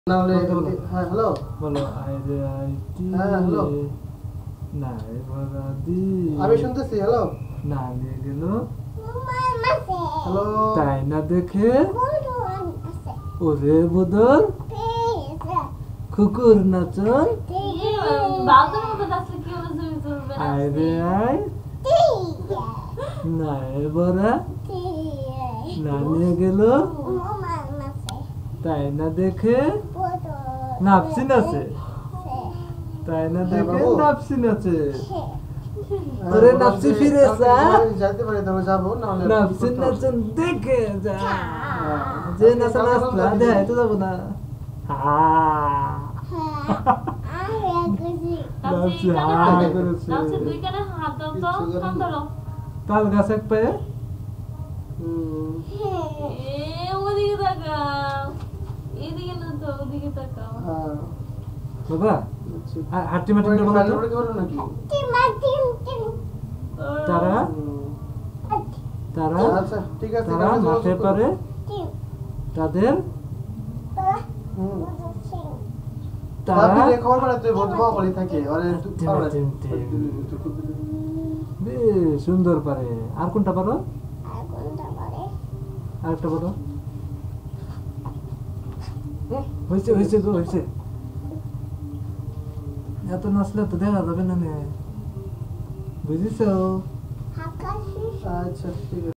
hello বলো আইরে IT hello না এবারে দি আমি শুনতেছি হ্যালো না নিয়ে গেল হ্যালো তাই না দেখে ওরে বদল কুকুর নাচন আইরে আই না এবারে না নিয়ে গেল তাই না দেখে নাপসিন আছে তাই না দেখে নাপসিন আছে ওরে নাপসি ফিরে যাইতে পারি তবে যাবো না হলে নাপসিন নাচন দেখে যা যে নাচা নাচলা দেয় তো যাবো না তাল গাছ এক পায়ে বাবা হাট্টি মাটি তারা তারা আচ্ছা ঠিক আছে তারা মাঠে পারে তাদের তারা খবর পারে তুই বহুত ভালো করে থাকে আরে বেশ সুন্দর পারে আর কোনটা পারো আরেকটা পারো হয়েছে হয়েছে গো হয়েছে এত নাচলে তো দেখা যাবে না বুঝিস আচ্ছা ঠিক আছে